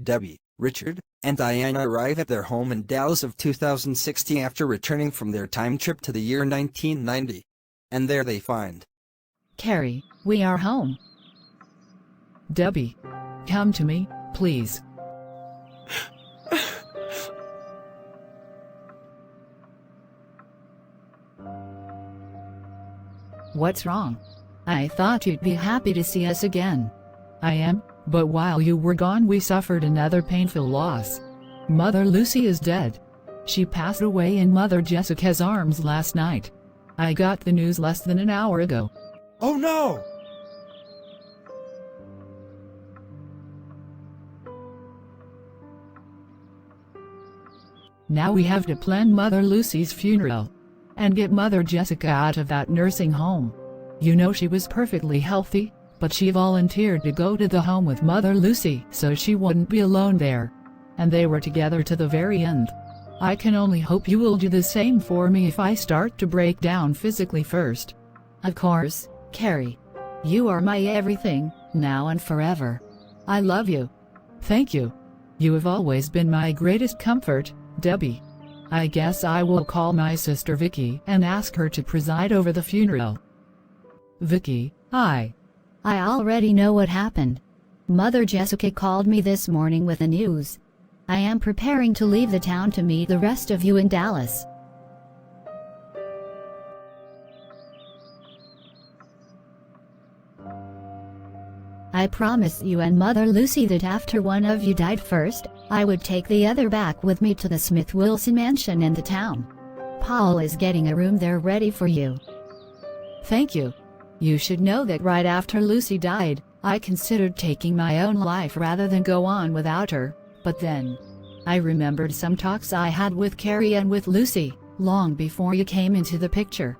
Debbie, Richard, and Diana arrive at their home in Dallas of 2060 after returning from their time trip to the year 1990. And there they find Carrie, we are home. Debbie, come to me, please. What's wrong? I thought you'd be happy to see us again. I am, but while you were gone we suffered another painful loss. Mother Lucy is dead. She passed away in Mother Jessica's arms last night. I got the news less than an hour ago. Oh no! Now we have to plan Mother Lucy's funeral and get Mother Jessica out of that nursing home. You know she was perfectly healthy, but she volunteered to go to the home with Mother Lucy so she wouldn't be alone there. And they were together to the very end. I can only hope you will do the same for me if I start to break down physically first. Of course, Carrie. You are my everything, now and forever. I love you. Thank you. You have always been my greatest comfort, Debbie. I guess I will call my sister Vicky and ask her to preside over the funeral. Vicky, I already know what happened. Mother Jessica called me this morning with the news. I am preparing to leave the town to meet the rest of you in Dallas. I promised you and Mother Lucy that after one of you died first, I would take the other back with me to the Smith-Wilson mansion in the town. Paul is getting a room there ready for you. Thank you. You should know that right after Lucy died, I considered taking my own life rather than go on without her, but then I remembered some talks I had with Carrie and with Lucy, long before you came into the picture.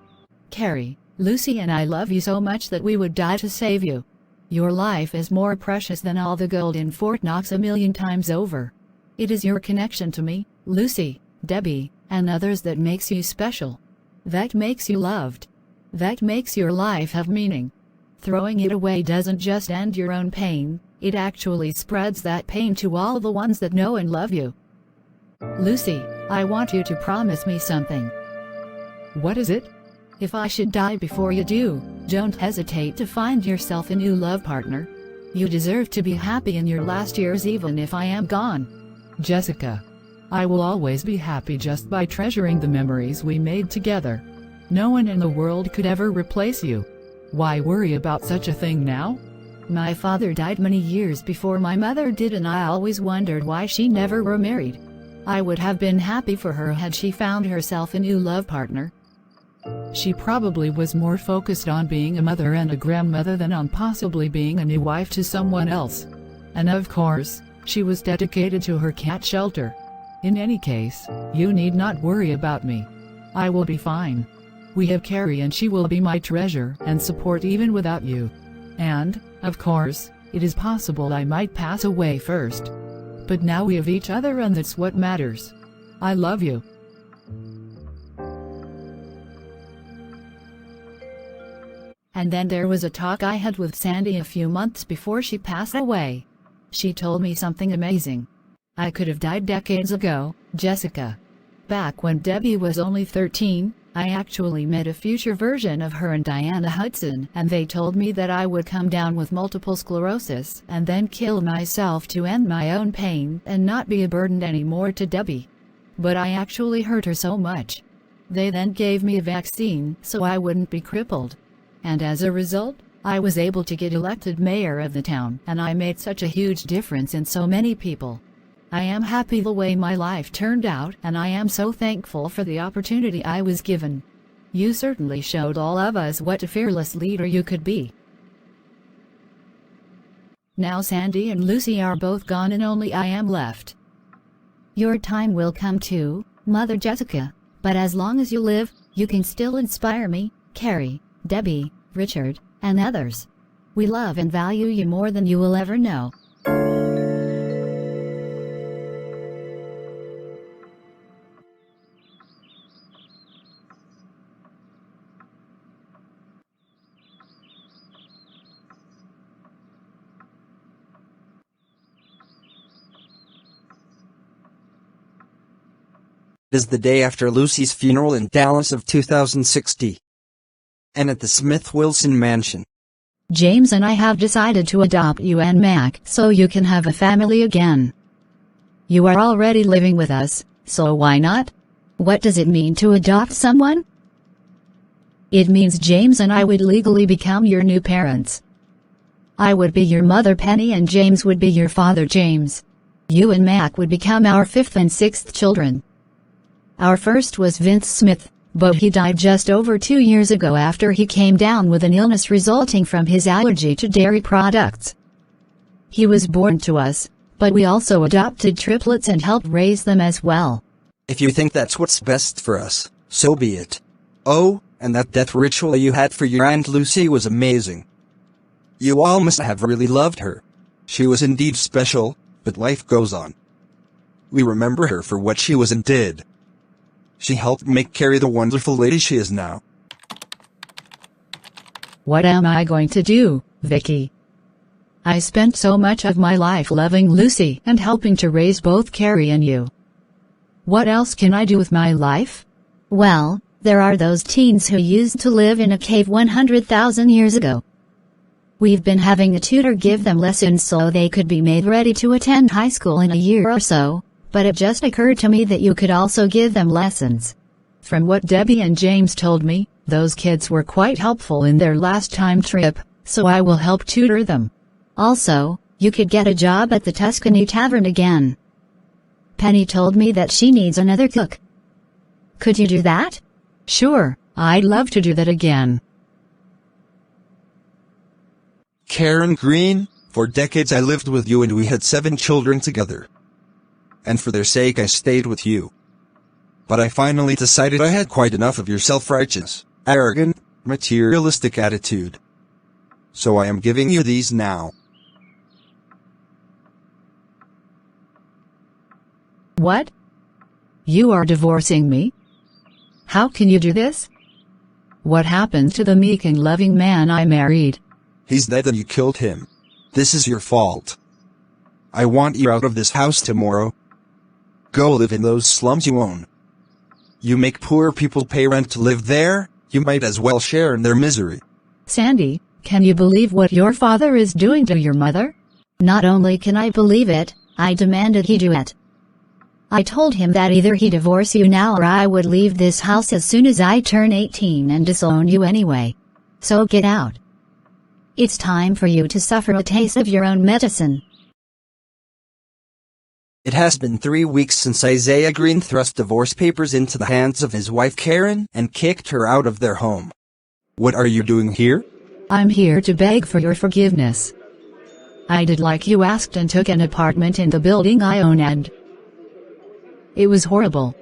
Carrie, Lucy and I love you so much that we would die to save you. Your life is more precious than all the gold in Fort Knox 1,000,000 times over. It is your connection to me, Lucy, Debbie, and others that makes you special. That makes you loved. That makes your life have meaning. Throwing it away doesn't just end your own pain, it actually spreads that pain to all the ones that know and love you. Lucy, I want you to promise me something. What is it? If I should die before you do, don't hesitate to find yourself a new love partner. You deserve to be happy in your last years even if I am gone. Jessica, I will always be happy just by treasuring the memories we made together. No one in the world could ever replace you. Why worry about such a thing now? My father died many years before my mother did and I always wondered why she never remarried. I would have been happy for her had she found herself a new love partner. She probably was more focused on being a mother and a grandmother than on possibly being a new wife to someone else. And of course, she was dedicated to her cat shelter. In any case, you need not worry about me. I will be fine. We have Carrie and she will be my treasure and support even without you. And, of course, it is possible I might pass away first. But now we have each other and that's what matters. I love you. And then there was a talk I had with Sandy a few months before she passed away. She told me something amazing. I could have died decades ago, Jessica. Back when Debbie was only 13, I actually met a future version of her and Diana Hudson, and they told me that I would come down with multiple sclerosis and then kill myself to end my own pain and not be a burden anymore to Debbie. But I actually hurt her so much. They then gave me a vaccine so I wouldn't be crippled. And as a result, I was able to get elected mayor of the town, and I made such a huge difference in so many people. I am happy the way my life turned out, and I am so thankful for the opportunity I was given. You certainly showed all of us what a fearless leader you could be. Now Sandy and Lucy are both gone and only I am left. Your time will come too, Mother Jessica, but as long as you live, you can still inspire me, Carrie, Debbie, Richard, and others. We love and value you more than you will ever know. It is the day after Lucy's funeral in Dallas of 2060. And at the Smith-Wilson mansion. James and I have decided to adopt you and Mac so you can have a family again. You are already living with us, so why not? What does it mean to adopt someone? It means James and I would legally become your new parents. I would be your mother Penny and James would be your father James. You and Mac would become our fifth and sixth children. Our first was Vince Smith, but he died just over 2 years ago after he came down with an illness resulting from his allergy to dairy products. He was born to us, but we also adopted triplets and helped raise them as well. If you think that's what's best for us, so be it. Oh, and that death ritual you had for your Aunt Lucy was amazing. You all must have really loved her. She was indeed special, but life goes on. We remember her for what she was and did. She helped make Carrie the wonderful lady she is now. What am I going to do, Vicky? I spent so much of my life loving Lucy and helping to raise both Carrie and you. What else can I do with my life? Well, there are those teens who used to live in a cave 100,000 years ago. We've been having a tutor give them lessons so they could be made ready to attend high school in a year or so, but it just occurred to me that you could also give them lessons. From what Debbie and James told me, those kids were quite helpful in their last time trip, so I will help tutor them. Also, you could get a job at the Tuscany Tavern again. Penny told me that she needs another cook. Could you do that? Sure, I'd love to do that again. Karen Green, for decades I lived with you and we had 7 children together. And for their sake I stayed with you. But I finally decided I had quite enough of your self-righteous, arrogant, materialistic attitude. So I am giving you these now. What? You are divorcing me? How can you do this? What happened to the meek and loving man I married? He's dead and you killed him. This is your fault. I want you out of this house tomorrow. Go live in those slums you own. You make poor people pay rent to live there, you might as well share in their misery. Sandy, can you believe what your father is doing to your mother? Not only can I believe it, I demanded he do it. I told him that either he divorce you now or I would leave this house as soon as I turn 18 and disown you anyway. So get out. It's time for you to suffer a taste of your own medicine. It has been 3 weeks since Isaiah Green thrust divorce papers into the hands of his wife Karen and kicked her out of their home. What are you doing here? I'm here to beg for your forgiveness. I did like you asked and took an apartment in the building I own and it was horrible.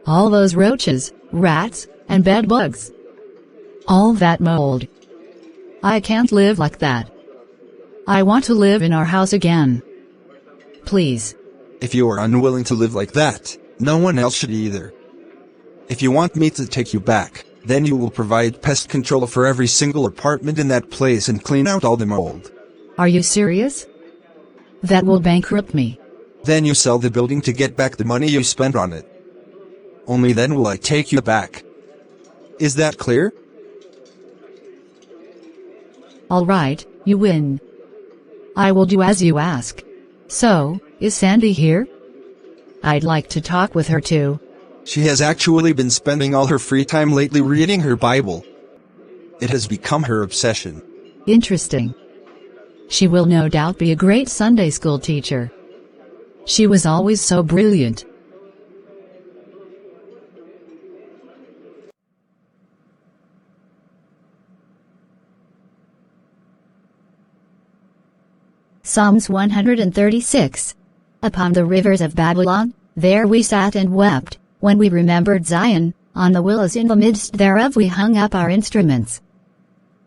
All those roaches, rats, and bed bugs. All that mold. I can't live like that. I want to live in our house again. Please. If you are unwilling to live like that, no one else should either. If you want me to take you back, then you will provide pest control for every single apartment in that place and clean out all the mold. Are you serious? That will bankrupt me. Then you sell the building to get back the money you spent on it. Only then will I take you back. Is that clear? All right, you win. I will do as you ask. So, is Sandy here? I'd like to talk with her too. She has actually been spending all her free time lately reading her Bible. It has become her obsession. Interesting. She will no doubt be a great Sunday school teacher. She was always so brilliant. Psalms 136. Upon the rivers of Babylon, there we sat and wept, when we remembered Zion, on the willows in the midst thereof we hung up our instruments.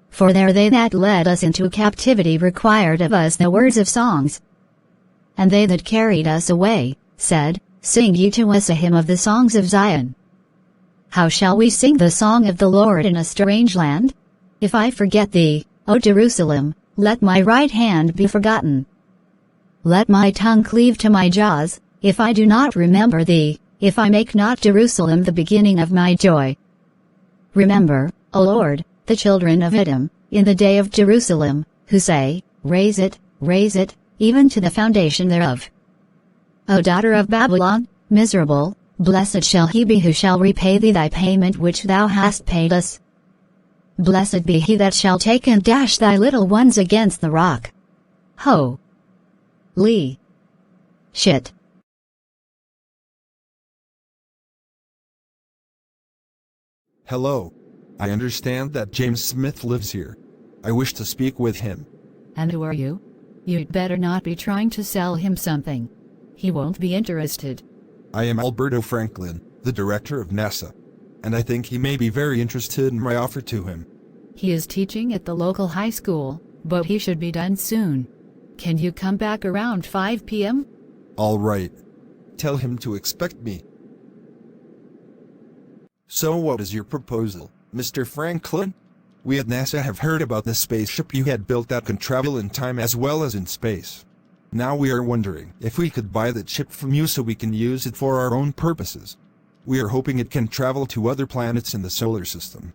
For there they that led us into captivity required of us the words of songs. And they that carried us away, said, Sing ye to us a hymn of the songs of Zion. How shall we sing the song of the Lord in a strange land? If I forget thee, O Jerusalem, let my right hand be forgotten. Let my tongue cleave to my jaws, if I do not remember thee, if I make not Jerusalem the beginning of my joy. Remember, O Lord, the children of Edom, in the day of Jerusalem, who say, raise it, even to the foundation thereof. O daughter of Babylon, miserable, blessed shall he be who shall repay thee thy payment which thou hast paid us. Blessed be he that shall take and dash thy little ones against the rock. Ho! Lee! Shit! Hello. I understand that James Smith lives here. I wish to speak with him. And who are you? You'd better not be trying to sell him something. He won't be interested. I am Alberto Franklin, the director of NASA, and I think he may be very interested in my offer to him. He is teaching at the local high school, but he should be done soon. Can you come back around 5 p.m.? All right. Tell him to expect me. So what is your proposal, Mr. Franklin? We at NASA have heard about the spaceship you had built that can travel in time as well as in space. Now we are wondering if we could buy the chip from you so we can use it for our own purposes. We are hoping it can travel to other planets in the solar system.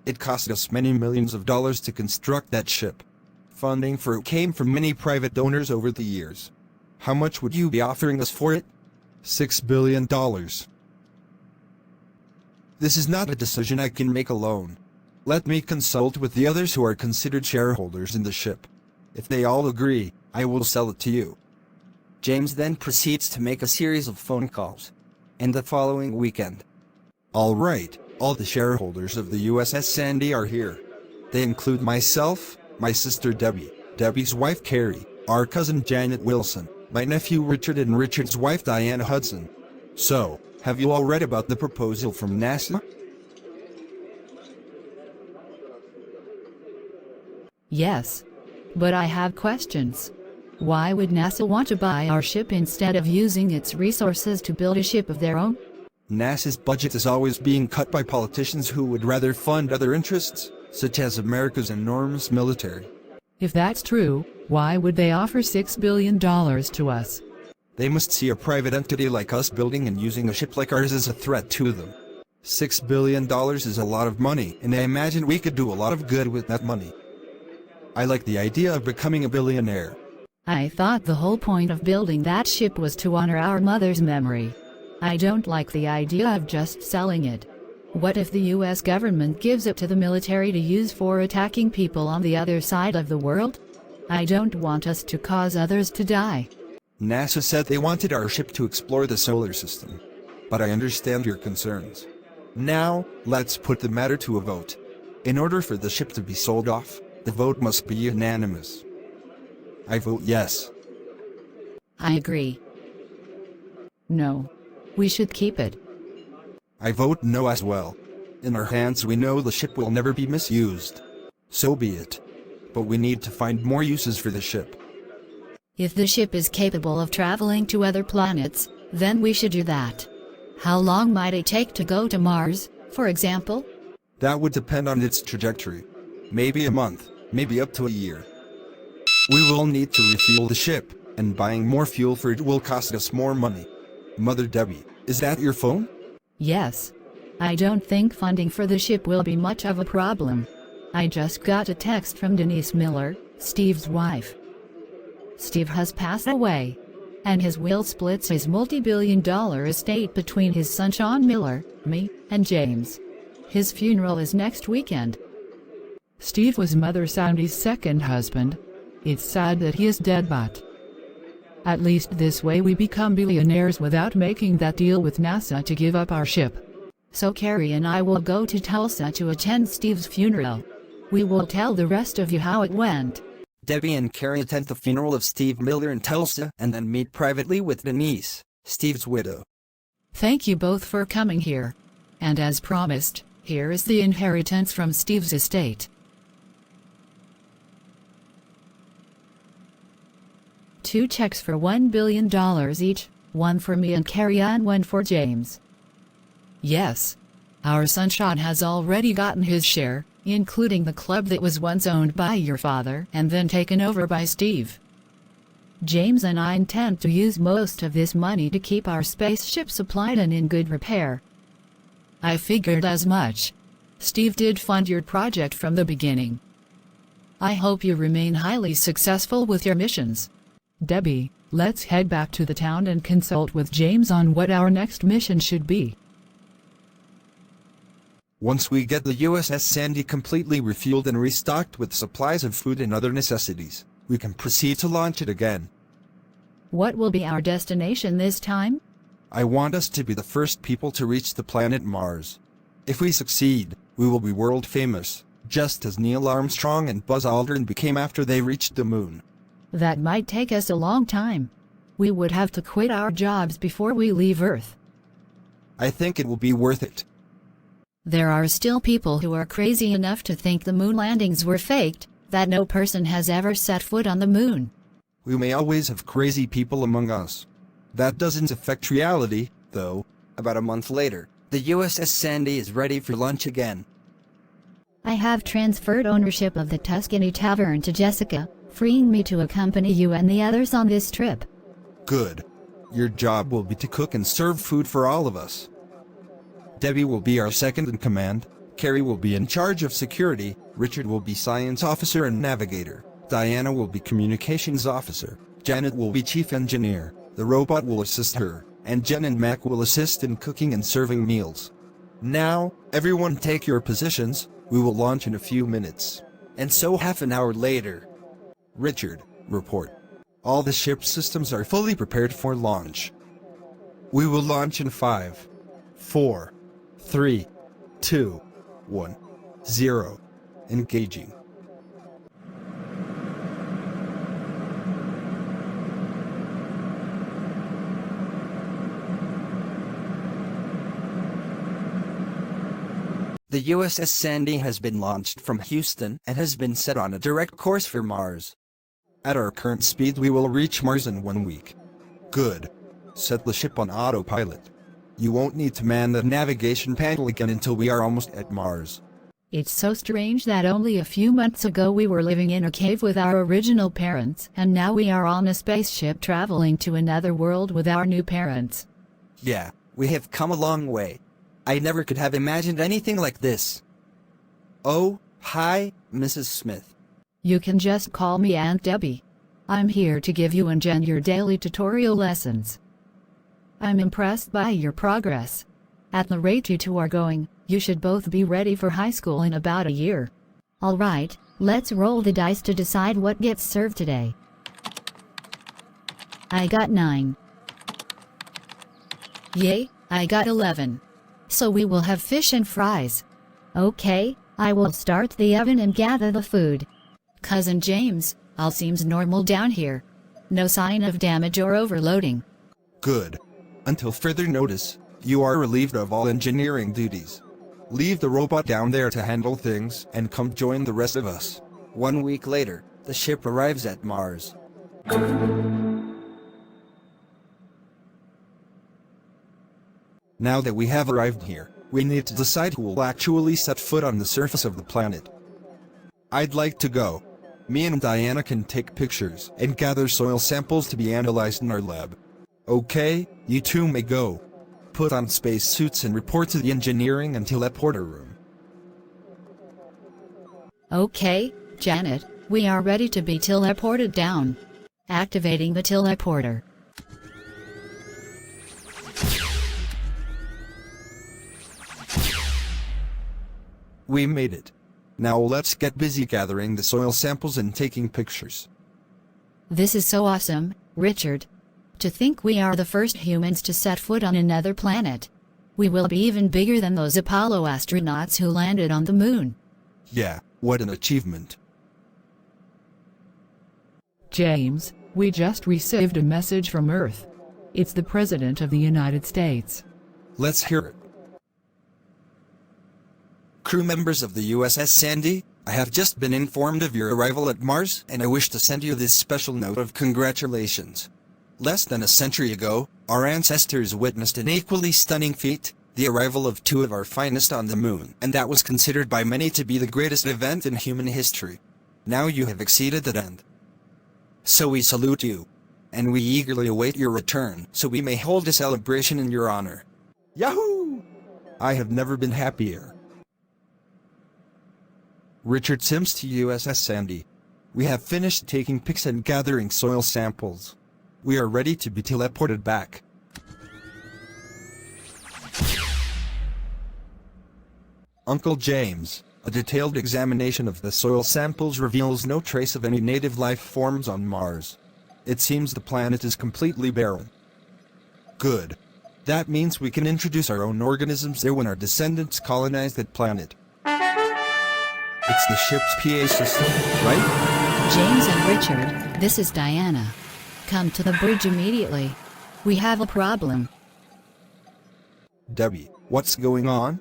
It cost us many millions of dollars to construct that ship. Funding for it came from many private donors over the years. How much would you be offering us for it? $6 billion. This is not a decision I can make alone. Let me consult with the others who are considered shareholders in the ship. If they all agree, I will sell it to you. James then proceeds to make a series of phone calls. And the following weekend. All right, all the shareholders of the USS Sandy are here. They include myself, my sister Debbie, Debbie's wife Carrie, our cousin Janet Wilson, my nephew Richard and Richard's wife Diana Hudson. So, have you all read about the proposal from NASA? Yes. But I have questions. Why would NASA want to buy our ship instead of using its resources to build a ship of their own? NASA's budget is always being cut by politicians who would rather fund other interests, such as America's enormous military. If that's true, why would they offer $6 billion to us? They must see a private entity like us building and using a ship like ours as a threat to them. $6 billion is a lot of money, and I imagine we could do a lot of good with that money. I like the idea of becoming a billionaire. I thought the whole point of building that ship was to honor our mother's memory. I don't like the idea of just selling it. What if the US government gives it to the military to use for attacking people on the other side of the world? I don't want us to cause others to die. NASA said they wanted our ship to explore the solar system. But I understand your concerns. Now, let's put the matter to a vote. In order for the ship to be sold off, the vote must be unanimous. I vote yes. I agree. No. We should keep it. I vote no as well. In our hands we know the ship will never be misused. So be it. But we need to find more uses for the ship. If the ship is capable of traveling to other planets, then we should do that. How long might it take to go to Mars, for example? That would depend on its trajectory. Maybe a month, maybe up to a year. We will need to refuel the ship, and buying more fuel for it will cost us more money. Mother Debbie, is that your phone? Yes. I don't think funding for the ship will be much of a problem. I just got a text from Denise Miller, Steve's wife. Steve has passed away, and his will splits his multi-billion-dollar estate between his son Sean Miller, me, and James. His funeral is next weekend. Steve was Mother Sandy's second husband. It's sad that he is dead, but at least this way we become billionaires without making that deal with NASA to give up our ship. So Carrie and I will go to Tulsa to attend Steve's funeral. We will tell the rest of you how it went. Debbie and Carrie attend the funeral of Steve Miller in Tulsa and then meet privately with Denise, Steve's widow. Thank you both for coming here. And as promised, here is the inheritance from Steve's estate. 2 checks for $1 billion each, one for me and Carrie and one for James. Yes. Our son Sean has already gotten his share, including the club that was once owned by your father and then taken over by Steve. James and I intend to use most of this money to keep our spaceship supplied and in good repair. I figured as much. Steve did fund your project from the beginning. I hope you remain highly successful with your missions. Debbie, let's head back to the town and consult with James on what our next mission should be. Once we get the USS Sandy completely refueled and restocked with supplies of food and other necessities, we can proceed to launch it again. What will be our destination this time? I want us to be the first people to reach the planet Mars. If we succeed, we will be world famous, just as Neil Armstrong and Buzz Aldrin became after they reached the moon. That might take us a long time. We would have to quit our jobs before we leave Earth. I think it will be worth it. There are still people who are crazy enough to think the moon landings were faked, that no person has ever set foot on the moon. We may always have crazy people among us. That doesn't affect reality, though. About a month later, the USS Sandy is ready for lunch again. I have transferred ownership of the Tuscany Tavern to Jessica, freeing me to accompany you and the others on this trip. Good. Your job will be to cook and serve food for all of us. Debbie will be our second in command, Carrie will be in charge of security, Richard will be science officer and navigator, Diana will be communications officer, Janet will be chief engineer, the robot will assist her, and Jen and Mac will assist in cooking and serving meals. Now, everyone take your positions, we will launch in a few minutes. And so half an hour later. Richard, report. All the ship systems are fully prepared for launch. We will launch in 5, 4, 3, 2, 1, 0. Engaging. The USS Sandy has been launched from Houston and has been set on a direct course for Mars. At our current speed we will reach Mars in 1 week. Good. Set the ship on autopilot. You won't need to man the navigation panel again until we are almost at Mars. It's so strange that only a few months ago we were living in a cave with our original parents, and now we are on a spaceship traveling to another world with our new parents. Yeah, we have come a long way. I never could have imagined anything like this. Oh, hi, Mrs. Smith. You can just call me Aunt Debbie. I'm here to give you and Jen your daily tutorial lessons. I'm impressed by your progress. At the rate you two are going, you should both be ready for high school in about a year. All right, let's roll the dice to decide what gets served today. I got 9. Yay, I got 11. So we will have fish and fries. Okay, I will start the oven and gather the food. Cousin James, all seems normal down here. No sign of damage or overloading. Good. Until further notice, you are relieved of all engineering duties. Leave the robot down there to handle things and come join the rest of us. 1 week later, the ship arrives at Mars. Now that we have arrived here, we need to decide who will actually set foot on the surface of the planet. I'd like to go. Me and Diana can take pictures and gather soil samples to be analyzed in our lab. Okay, you two may go. Put on space suits and report to the engineering and teleporter room. Okay, Janet, we are ready to be teleported down. Activating the teleporter. We made it. Now let's get busy gathering the soil samples and taking pictures. This is so awesome, Richard. To think we are the first humans to set foot on another planet. We will be even bigger than those Apollo astronauts who landed on the moon. Yeah, what an achievement. James, we just received a message from Earth. It's the President of the United States. Let's hear it. Crew members of the USS Sandy, I have just been informed of your arrival at Mars, and I wish to send you this special note of congratulations. Less than a century ago, our ancestors witnessed an equally stunning feat, the arrival of 2 of our finest on the moon, and that was considered by many to be the greatest event in human history. Now you have exceeded that end. So we salute you. and we eagerly await your return so we may hold a celebration in your honor. Yahoo! I have never been happier. Richard Sims to USS Sandy. We have finished taking pics and gathering soil samples. We are ready to be teleported back. Uncle James, a detailed examination of the soil samples reveals no trace of any native life forms on Mars. It seems the planet is completely barren. Good. That means we can introduce our own organisms there when our descendants colonize that planet. It's the ship's PA system, right? James and Richard, this is Diana. Come to the bridge immediately. We have a problem. Debbie, what's going on?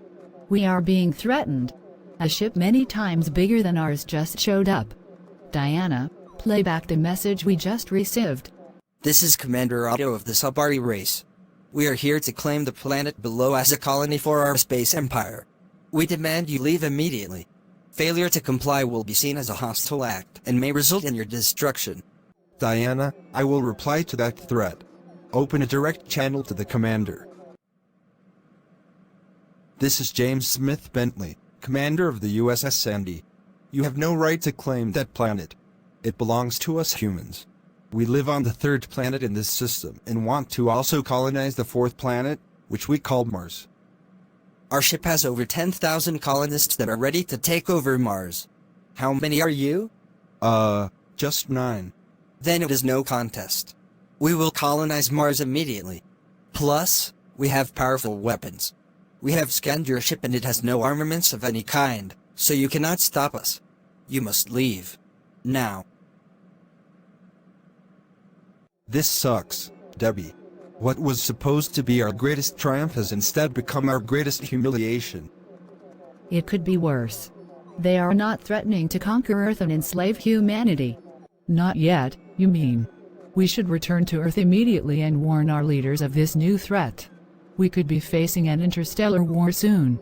We are being threatened. A ship many times bigger than ours just showed up. Diana, play back the message we just received. This is Commander Otto of the Sabari race. We are here to claim the planet below as a colony for our space empire. We demand you leave immediately. Failure to comply will be seen as a hostile act and may result in your destruction. Diana, I will reply to that threat. Open a direct channel to the commander. This is James Smith Bentley, commander of the USS Sandy. You have no right to claim that planet. It belongs to us humans. We live on the third planet in this system and want to also colonize the fourth planet, which we call Mars. Our ship has over 10,000 colonists that are ready to take over Mars. How many are you? Just 9. Then it is no contest. We will colonize Mars immediately. Plus, we have powerful weapons. We have scanned your ship and it has no armaments of any kind, so you cannot stop us. You must leave. Now. This sucks, Debbie. What was supposed to be our greatest triumph has instead become our greatest humiliation. It could be worse. They are not threatening to conquer Earth and enslave humanity. Not yet, you mean. We should return to Earth immediately and warn our leaders of this new threat. We could be facing an interstellar war soon.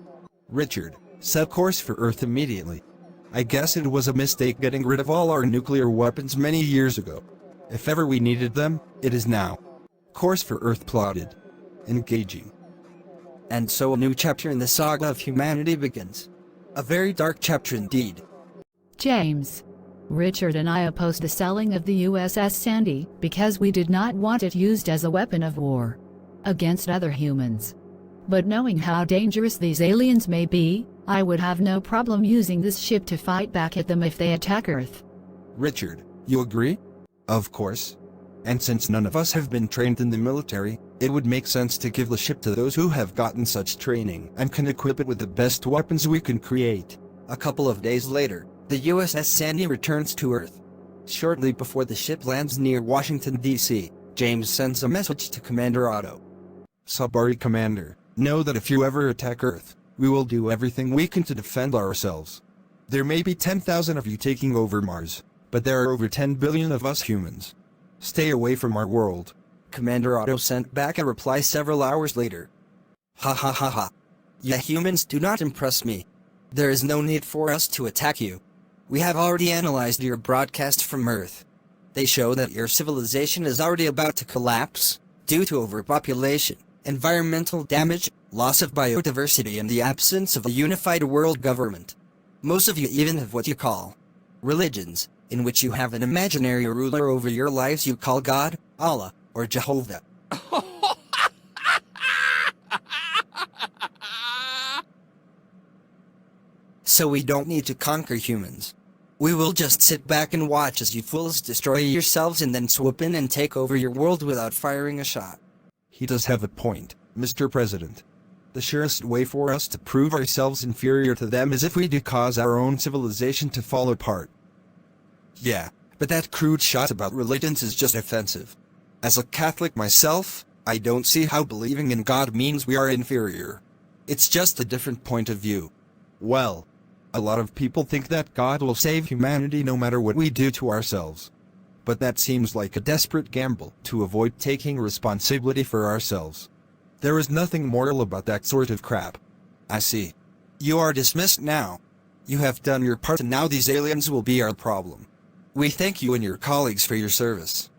Richard, set course for Earth immediately. I guess it was a mistake getting rid of all our nuclear weapons many years ago. If ever we needed them, it is now. Course for Earth plotted. Engaging. And so a new chapter in the saga of humanity begins. A very dark chapter indeed. James. Richard and I opposed the selling of the USS Sandy because we did not want it used as a weapon of war against other humans. But knowing how dangerous these aliens may be, I would have no problem using this ship to fight back at them if they attack Earth. Richard, you agree? Of course. And since none of us have been trained in the military, it would make sense to give the ship to those who have gotten such training and can equip it with the best weapons we can create. A couple of days later, the USS Sandy returns to Earth. Shortly before the ship lands near Washington, D.C., James sends a message to Commander Otto. Sabari Commander, know that if you ever attack Earth, we will do everything we can to defend ourselves. There may be 10,000 of you taking over Mars, but there are over 10 billion of us humans. Stay away from our world. Commander Otto sent back a reply several hours later. Ha ha ha ha. You humans do not impress me. There is no need for us to attack you. We have already analyzed your broadcast from Earth. They show that your civilization is already about to collapse, due to overpopulation, environmental damage, loss of biodiversity and the absence of a unified world government. Most of you even have what you call religions, in which you have an imaginary ruler over your lives you call God, Allah, or Jehovah. So we don't need to conquer humans. We will just sit back and watch as you fools destroy yourselves and then swoop in and take over your world without firing a shot. He does have a point, Mr. President. The surest way for us to prove ourselves inferior to them is if we do cause our own civilization to fall apart. Yeah, but that crude shot about religions is just offensive. As a Catholic myself, I don't see how believing in God means we are inferior. It's just a different point of view. Well, a lot of people think that God will save humanity no matter what we do to ourselves. But that seems like a desperate gamble to avoid taking responsibility for ourselves. There is nothing moral about that sort of crap. I see. You are dismissed now. You have done your part and now these aliens will be our problem. We thank you and your colleagues for your service.